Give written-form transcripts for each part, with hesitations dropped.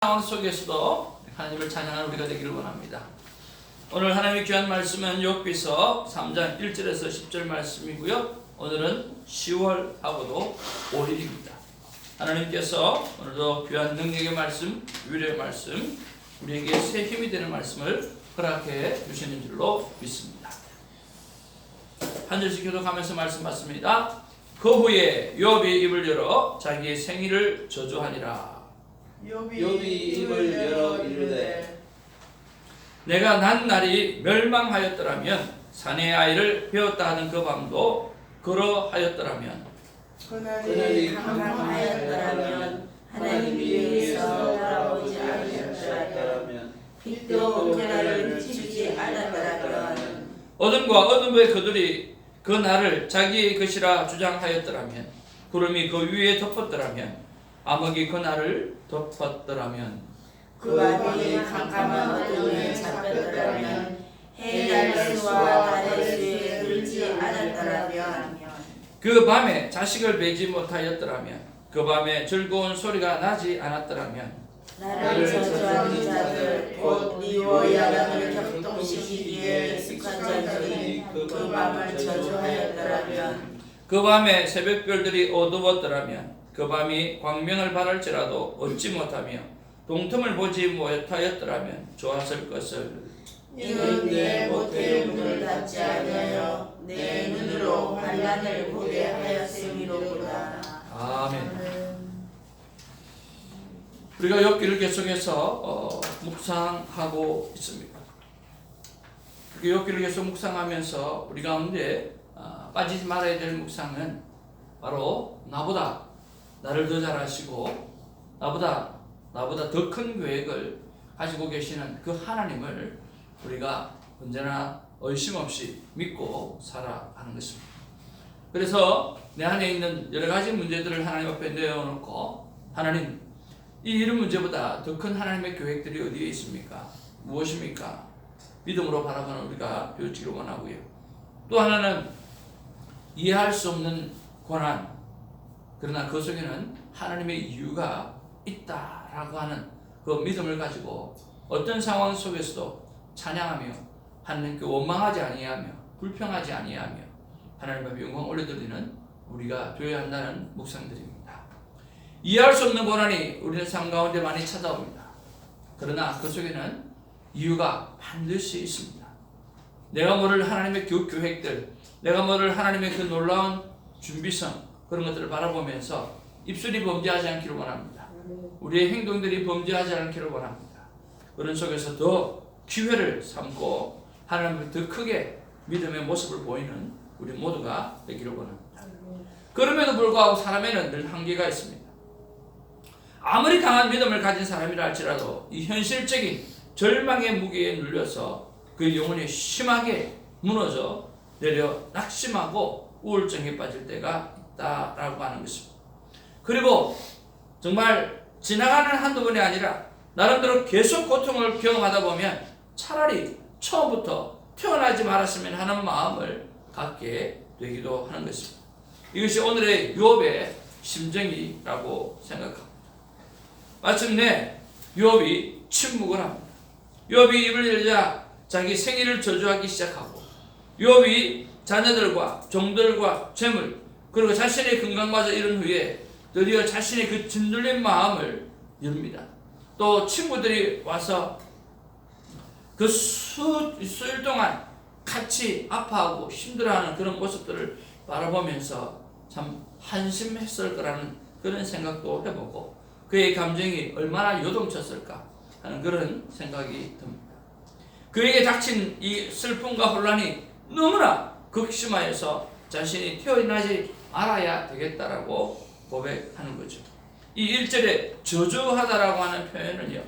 상황 속에서도 하나님을 찬양하는 우리가 되기를 원합니다. 오늘 하나님의 귀한 말씀은 욥기서 3장 1절에서 10절 말씀이고요. 오늘은 10월하고도 5일입니다. 하나님께서 오늘도 귀한 능력의 말씀, 위로의 말씀, 우리에게 새 힘이 되는 말씀을 허락해 주시는 줄로 믿습니다. 한 절씩 교독하면서 말씀 받습니다. 그 후에 욥이 입을 열어 자기의 생일을 저주하니라. 욥이 입을 열어 이르되 내가 난 날이 멸망하였더라면 사내의 아이를 배웠다 하는 그 밤도 그러하였더라면 그날이 강강하였더라면 하나님이 위에서 돌아오지 아니하였더라면 빛도 그날을 비추지 않았더라면 어둠과 어둠의 그들이 그 날을 자기의 것이라 주장하였더라면 구름이 그 위에 덮었더라면 암흑이 그 날을 덮었더라면 그 밤이 캄캄한 어둠에 잡혔더라면 해달 수와 달의 수에 들지 않았더라면 그 밤에 자식을 베지 못하였더라면 그 밤에 즐거운 소리가 나지 않았더라면 나를 저주하는 자들 곧 미워 야단을 격동시키기에 익숙한 자들이 그 밤을 저주하였더라면 그 밤에 새벽별들이 어두웠더라면 그 밤이 광명을 바랄지라도 얻지 못하며 동틈을 보지 못하였더라면 좋았을 것을. 이는 내 모태의 문을 닫지 아니하여 내 눈으로 환난을 보게 하였음이로구나. 아멘. 우리가 욥기를 계속해서 묵상하고 있습니다. 욥기를 계속 묵상하면서 우리 가운데 빠지지 말아야 될 묵상은 바로 나보다 나를 더 잘 아시고 나보다 더 큰 계획을 가지고 계시는 그 하나님을 우리가 언제나 의심 없이 믿고 살아가는 것입니다. 그래서 내 안에 있는 여러 가지 문제들을 하나님 앞에 내어놓고 하나님, 이 이런 문제보다 더 큰 하나님의 계획들이 어디에 있습니까? 무엇입니까? 믿음으로 바라보는 우리가 되어지기를 원하고요. 또 하나는 이해할 수 없는 고난, 그러나 그 속에는 하나님의 이유가 있다라고 하는 그 믿음을 가지고 어떤 상황 속에서도 찬양하며 하나님께 원망하지 아니하며 불평하지 아니하며 하나님 앞에 영광 올려드리는 우리가 되어야 한다는 묵상들입니다. 이해할 수 없는 고난이 우리의 삶 가운데 많이 찾아옵니다. 그러나 그 속에는 이유가 반드시 있습니다. 내가 모를 하나님의 계획들, 내가 모를 하나님의 그 놀라운 준비성, 그런 것들을 바라보면서 입술이 범죄하지 않기를 원합니다. 우리의 행동들이 범죄하지 않기를 원합니다. 그런 속에서 더 기회를 삼고 하나님을 더 크게 믿음의 모습을 보이는 우리 모두가 되기를 원합니다. 그럼에도 불구하고 사람에는 늘 한계가 있습니다. 아무리 강한 믿음을 가진 사람이라 할지라도 이 현실적인 절망의 무게에 눌려서 그 영혼이 심하게 무너져 내려 낙심하고 우울증에 빠질 때가 있다라고 하는 것입니다. 그리고 정말 지나가는 한두 번이 아니라 나름대로 계속 고통을 경험하다 보면 차라리 처음부터 태어나지 말았으면 하는 마음을 갖게 되기도 하는 것입니다. 이것이 오늘의 욥의 심정이라고 생각합니다. 마침내 욥이 침묵을 합니다. 욥이 입을 열자 자기 생일을 저주하기 시작하고 욥이 자녀들과 종들과 재물 그리고 자신의 건강마저 잃은 후에 드디어 자신의 그 짓눌린 마음을 엽니다. 또 친구들이 와서 그 수일 동안 같이 아파하고 힘들어하는 그런 모습들을 바라보면서 참 한심했을 거라는 그런 생각도 해보고 그의 감정이 얼마나 요동쳤을까 하는 그런 생각이 듭니다. 그에게 닥친 이 슬픔과 혼란이 너무나 극심하여서 자신이 태어나지 말아야 되겠다라고 고백하는 거죠. 이 1절에 저주하다라고 하는 표현은요,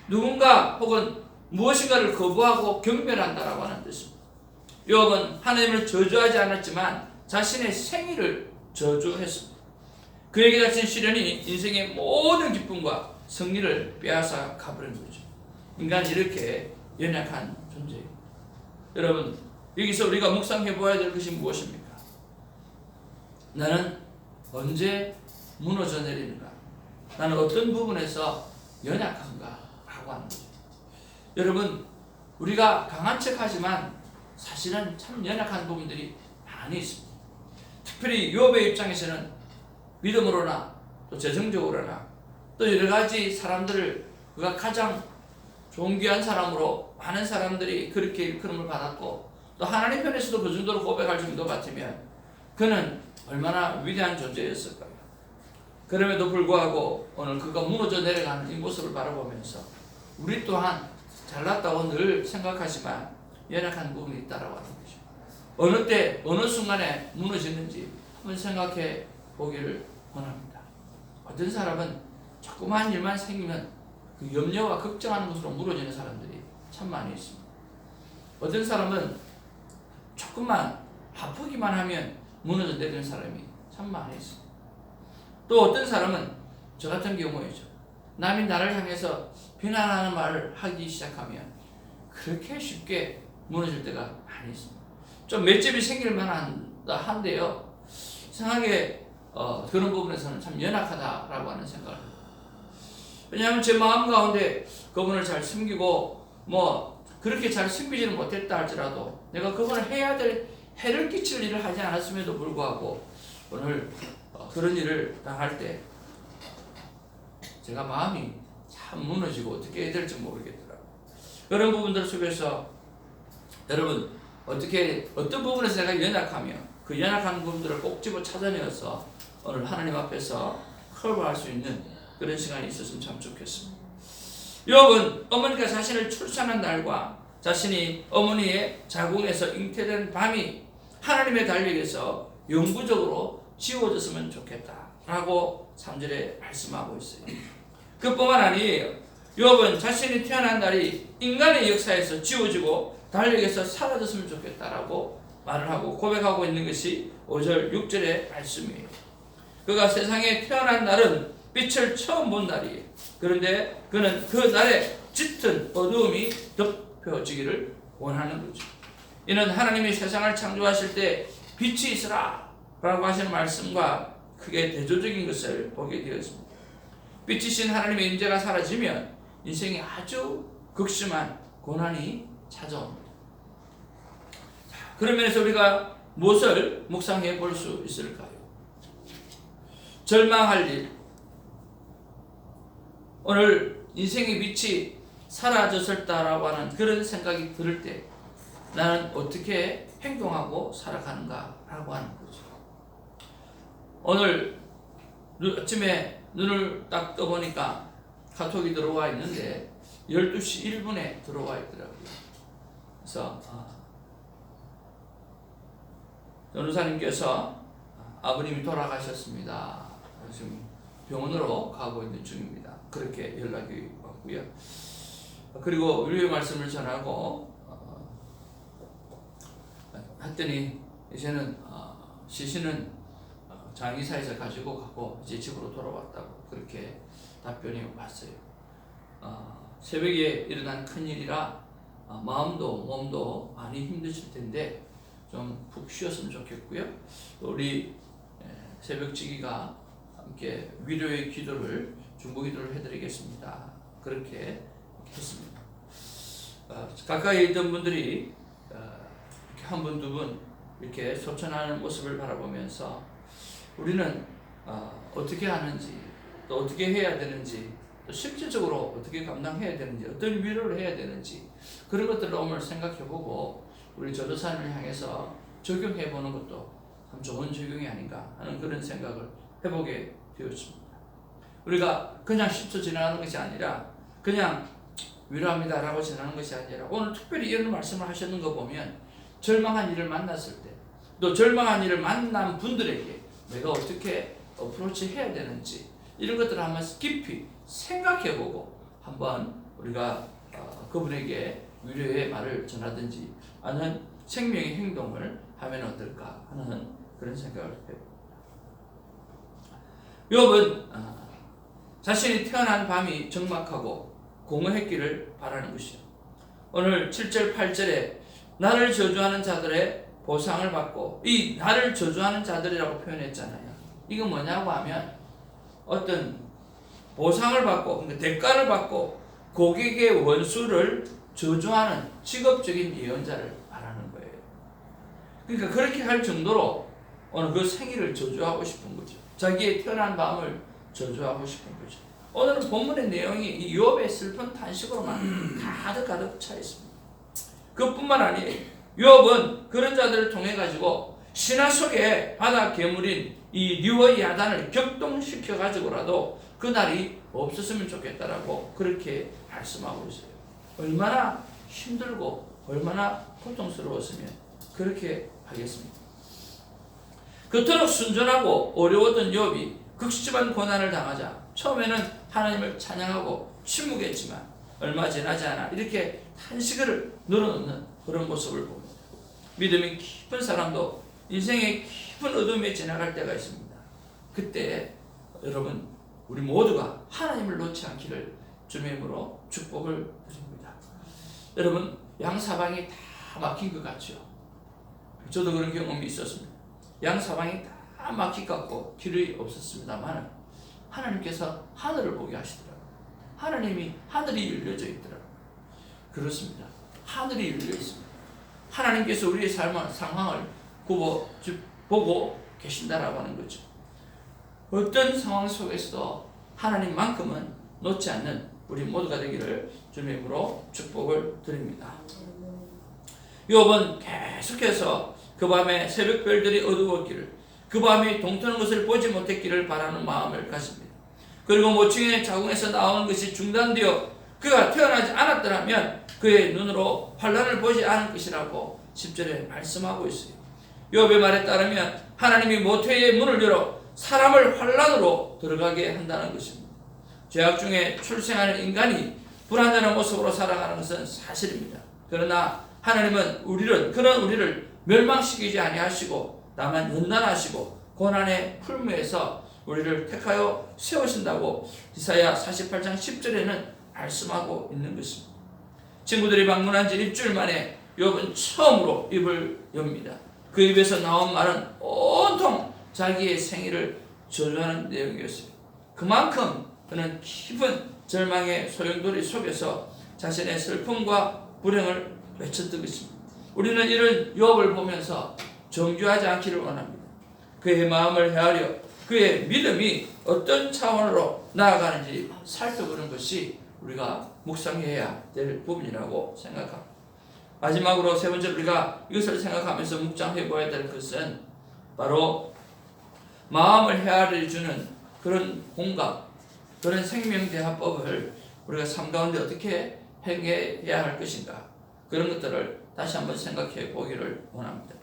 누군가 혹은 무엇인가를 거부하고 경멸한다라고 하는 뜻입니다. 욥은 하나님을 저주하지 않았지만 자신의 생일을 저주했습니다. 그에게 닥친 시련이 인생의 모든 기쁨과 승리를 빼앗아 가버린 거죠. 인간이 이렇게 연약한 존재예요. 여러분, 여기서 우리가 묵상해 보아야 될 것이 무엇입니까? 나는 언제 무너져 내리는가? 나는 어떤 부분에서 연약한가 라고 하는 거죠. 여러분, 우리가 강한 척하지만 사실은 참 연약한 부분들이 많이 있습니다. 특별히 욥의 입장에서는 믿음으로나 또 재정적으로나 또 여러 가지 사람들을 그가 가장 존귀한 사람으로 많은 사람들이 그렇게 일컬음을 받았고 또 하나님 편에서도 그 정도로 고백할 정도 같으면 그는 얼마나 위대한 존재였을까요? 그럼에도 불구하고 오늘 그가 무너져 내려가는 이 모습을 바라보면서 우리 또한 잘났다고 늘 생각하지만 연약한 부분이 있다라고 하는 거죠. 어느 때 어느 순간에 무너지는지 한번 생각해 보기를 원합니다. 어떤 사람은 조그만 일만 생기면 그 염려와 걱정하는 것으로 무너지는 사람들이 참 많이 있습니다. 어떤 사람은 조금만 아프기만 하면 무너져 내리는 사람이 참 많이 있습니다. 또 어떤 사람은 저 같은 경우이죠. 남이 나를 향해서 비난하는 말을 하기 시작하면 그렇게 쉽게 무너질 때가 많이 있습니다. 좀 맷집이 생길 만한다 한데요. 이상하게 그런 부분에서는 참 연약하다라고 하는 생각을 합니다. 왜냐하면 제 마음 가운데 그분을 잘 숨기고 뭐 그렇게 잘 숨기지는 못했다 할지라도 내가 그분을 해야 될 해를 끼칠 일을 하지 않았음에도 불구하고 오늘 그런 일을 당할 때 제가 마음이 참 무너지고 어떻게 해야 될지 모르겠더라고요. 그런 부분들 속에서 여러분 어떤 부분에서 내가 연약하며 그 연약한 부분들을 꼭 집어 찾아내어서 오늘 하나님 앞에서 커버할 수 있는 그런 시간이 있었으면 참 좋겠습니다. 욥은 어머니가 자신을 출산한 날과 자신이 어머니의 자궁에서 잉태된 밤이 하나님의 달력에서 영구적으로 지워졌으면 좋겠다라고 3절에 말씀하고 있어요. 그뿐만 아니에요. 욥은 자신이 태어난 날이 인간의 역사에서 지워지고 달력에서 사라졌으면 좋겠다라고 말을 하고 고백하고 있는 것이 5절 6절의 말씀이에요. 그가 세상에 태어난 날은 빛을 처음 본 날이에요. 그런데 그는 그 날에 짙은 어두움이 덮여지기를 원하는 거죠. 이는 하나님이 세상을 창조하실 때 빛이 있으라 라고 하시는 말씀과 크게 대조적인 것을 보게 되었습니다. 빛이신 하나님의 임재가 사라지면 인생이 아주 극심한 고난이 찾아옵니다. 그런 면에서 우리가 무엇을 묵상해 볼 수 있을까요? 절망할 일, 오늘 인생의 빛이 사라졌을다라고 하는 그런 생각이 들을 때 나는 어떻게 행동하고 살아가는가라고 하는 거죠. 오늘 아침에 눈을 딱 떠보니까 카톡이 들어와 있는데 12시 1분에 들어와 있더라고요. 그래서 변호사님께서 아버님이 돌아가셨습니다. 지금 병원으로 가고 있는 중입니다. 그렇게 연락이 왔고요. 그리고 위로의 말씀을 전하고 했더니 이제는 시신은 장의사에서 가지고 가고 이제 집으로 돌아왔다고 그렇게 답변이 왔어요. 새벽에 일어난 큰일이라 마음도 몸도 많이 힘드실 텐데 좀 푹 쉬었으면 좋겠고요. 우리 새벽지기가 함께 위로의 기도를 중보기도를 해드리겠습니다. 그렇게 했습니다. 가까이 있던 분들이 한 분, 두 분 이렇게 소천하는 모습을 바라보면서 우리는 어떻게 하는지 또 어떻게 해야 되는지 또 실질적으로 어떻게 감당해야 되는지 어떤 위로를 해야 되는지 그런 것들을 오늘 생각해보고 우리 전도사님을 향해서 적용해보는 것도 참 좋은 적용이 아닌가 하는 그런 생각을 해보게 되었습니다. 우리가 그냥 스쳐 지나가는 것이 아니라 그냥 위로합니다 라고 지나가는 것이 아니라 오늘 특별히 이런 말씀을 하셨는 거 보면 절망한 일을 만났을 때 또 절망한 일을 만난 분들에게 내가 어떻게 어프로치 해야 되는지 이런 것들을 한번 깊이 생각해보고 한번 우리가 그분에게 위로의 말을 전하든지 아니면 생명의 행동을 하면 어떨까 하는 그런 생각을 해봅니다. 욥은 자신이 태어난 밤이 적막하고 공허했기를 바라는 것이요. 오늘 7절 8절에 나를 저주하는 자들의 보상을 받고 이 나를 저주하는 자들이라고 표현했잖아요. 이거 뭐냐고 하면 어떤 보상을 받고 그러니까 대가를 받고 고객의 원수를 저주하는 직업적인 예언자를 말하는 거예요. 그러니까 그렇게 할 정도로 오늘 그 생일을 저주하고 싶은 거죠. 자기의 태어난 밤을 저주하고 싶은 거죠. 오늘은 본문의 내용이 이 욥의 슬픈 탄식으로만 가득 차 있습니다. 그뿐만 아니에요. 욥은 그런 자들을 통해 가지고 신화 속에 바다 괴물인 이 리워 야단을 격동시켜 가지고라도 그날이 없었으면 좋겠다라고 그렇게 말씀하고 있어요. 얼마나 힘들고 얼마나 고통스러웠으면 그렇게 하겠습니까? 그토록 순전하고 어려웠던 욥이 극심한 고난을 당하자 처음에는 하나님을 찬양하고 침묵했지만 얼마 지나지 않아 이렇게 탄식을 늘어놓는 그런 모습을 봅니다. 믿음이 깊은 사람도 인생의 깊은 어둠에 지나갈 때가 있습니다. 그때 여러분 우리 모두가 하나님을 놓지 않기를 주님의 이름으로 축복을 드립니다. 여러분 양사방이 다 막힌 것 같죠? 저도 그런 경험이 있었습니다. 양사방이 다 막힌 것 같고 길이 없었습니다만 하나님께서 하늘을 보게 하시더라고요. 하나님이 하늘이 열려져 있더라고요. 그렇습니다. 하늘이 열려 있습니다. 하나님께서 우리의 삶의 상황을 보고 계신다라고 하는 거죠. 어떤 상황 속에서도 하나님만큼은 놓지 않는 우리 모두가 되기를 주님의 이름으로 축복을 드립니다. 욥은 계속해서 그 밤에 새벽별들이 어두웠기를 그 밤이 동트는 것을 보지 못했기를 바라는 마음을 가집니다. 그리고 모층의 자궁에서 나오는 것이 중단되어 그가 태어나지 않았더라면 그의 눈으로 환란을 보지 않을 것이라고 10절에 말씀하고 있어요. 욥의 말에 따르면 하나님이 모태의 문을 열어 사람을 환란으로 들어가게 한다는 것입니다. 죄악 중에 출생하는 인간이 불완전한 모습으로 살아가는 것은 사실입니다. 그러나 하나님은 그런 우리를 멸망시키지 아니하시고 다만 연단하시고 고난의 풀무에서 우리를 택하여 세우신다고 이사야 48장 10절에는 말씀하고 있는 것입니다. 친구들이 방문한 지 일주일 만에 욥은 처음으로 입을 엽니다. 그 입에서 나온 말은 온통 자기의 생일을 저주하는 내용이었어요. 그만큼 그는 깊은 절망의 소용돌이 속에서 자신의 슬픔과 불행을 외쳤던 것입니다. 우리는 이런 욥을 보면서 정죄하지 않기를 원합니다. 그의 마음을 헤아려 그의 믿음이 어떤 차원으로 나아가는지 살펴보는 것이 우리가 묵상해야 될 부분이라고 생각합니다. 마지막으로 세 번째 우리가 이것을 생각하면서 묵상해 보아야 될 것은 바로 마음을 헤아려 주는 그런 공감, 그런 생명대화법을 우리가 삶 가운데 어떻게 행해야 할 것인가, 그런 것들을 다시 한번 생각해 보기를 원합니다.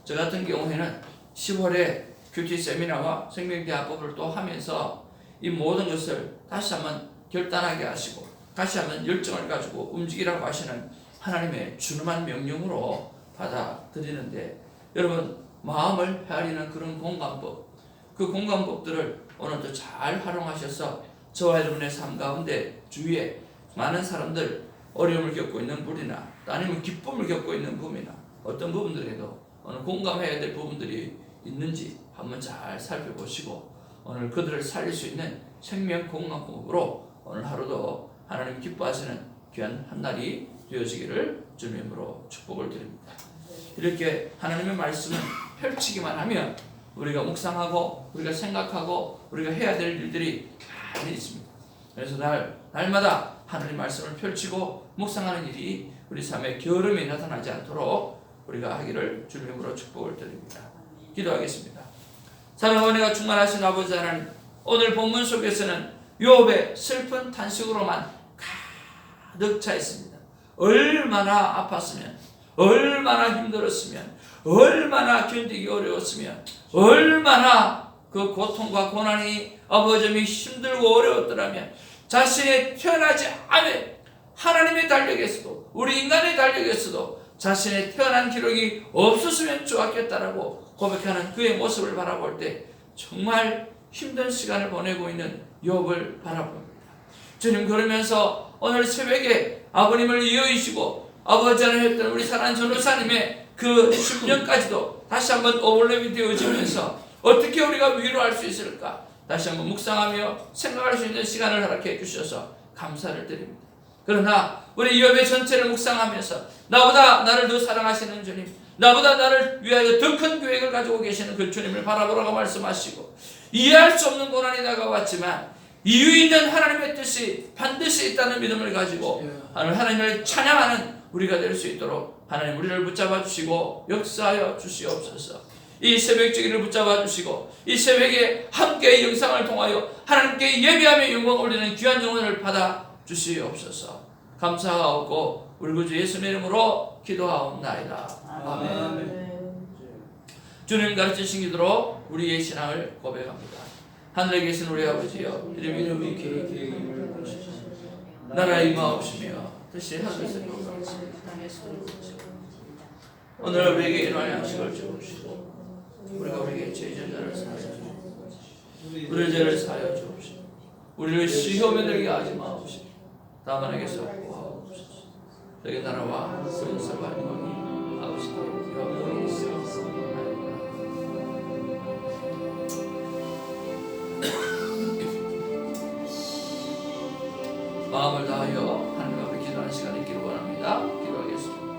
저 같은 경우에는 10월에 큐티 세미나와 생명대화법을 또 하면서 이 모든 것을 다시 한번 결단하게 하시고 다시 한번 열정을 가지고 움직이라고 하시는 하나님의 준엄한 명령으로 받아들이는데, 여러분 마음을 헤아리는 그런 공감법, 그 공감법들을 오늘도 잘 활용하셔서 저와 여러분의 삶 가운데 주위에 많은 사람들 어려움을 겪고 있는 분이나 아니면 기쁨을 겪고 있는 부분이나 어떤 부분들에도 오늘 공감해야 될 부분들이 있는지 한번 잘 살펴보시고 오늘 그들을 살릴 수 있는 생명 공감법으로 오늘 하루도 하나님 기뻐하시는 귀한 한 날이 되어지기를 주님의 이름으로 축복을 드립니다. 이렇게 하나님의 말씀을 펼치기만 하면 우리가 묵상하고 우리가 생각하고 우리가 해야 될 일들이 많이 있습니다. 그래서 날마다 하나님 말씀을 펼치고 묵상하는 일이 우리 삶의 게으름이 나타나지 않도록 우리가 하기를 주님의 이름으로 축복을 드립니다. 기도하겠습니다. 사랑과 은혜가 충만하신 아버지 하나님, 오늘 본문 속에서는 욥의 슬픈 탄식으로만 가득 차 있습니다. 얼마나 아팠으면, 얼마나 힘들었으면, 얼마나 견디기 어려웠으면, 얼마나 그 고통과 고난이 아버지님이 힘들고 어려웠더라면 자신의 태어나지 않은 하나님의 달력에서도 우리 인간의 달력에서도 자신의 태어난 기록이 없었으면 좋았겠다라고 고백하는 그의 모습을 바라볼 때 정말 힘든 시간을 보내고 있는 욥을 바라봅니다. 주님, 그러면서 오늘 새벽에 아버님을 이어주시고 아버지 안에 했던 우리 사랑하는 전도사님의 그 10년까지도 다시 한번 오버랩이 되어지면서 어떻게 우리가 위로할 수 있을까? 다시 한번 묵상하며 생각할 수 있는 시간을 허락해 주셔서 감사를 드립니다. 그러나 우리 이업의 전체를 묵상하면서 나보다 나를 더 사랑하시는 주님, 나보다 나를 위하여 더 큰 계획을 가지고 계시는 그 주님을 바라보라고 말씀하시고, 이해할 수 없는 고난이 다가왔지만 이유 있는 하나님의 뜻이 반드시 있다는 믿음을 가지고 하나님을 찬양하는 우리가 될 수 있도록 하나님 우리를 붙잡아 주시고 역사하여 주시옵소서. 이 새벽지기를 붙잡아 주시고 이 새벽에 함께 이 영상을 통하여 하나님께 예배하며 영광 올리는 귀한 영혼을 받아 주시옵소서. 감사하옵고 우리 구주 예수님의 이름으로 기도하옵나이다. 아멘. 주님 가르치신 기도로 우리의 신앙을 고백합니다. 하늘에 계신 우리 아버지여, 이름이 계획임을 보시소서. 나라 임하옵시며 뜻이 하늘에서 이루어지고 오늘 우리에게 일용할 양식을 주옵시고 우리가 우리에게 죄진 자를 사하여 주옵시고 우리의 죄를 사하여 주옵시고 우리를 시험에 들게 하지 마옵시고 다만 에게서 구하옵소서. 너희 나라와 권세와 영광이 아버지께 영원히 있사옵나이다. 마음을 다하여 하나님 앞에 기도하는 시간이 있기를 원합니다. 기도하겠습니다.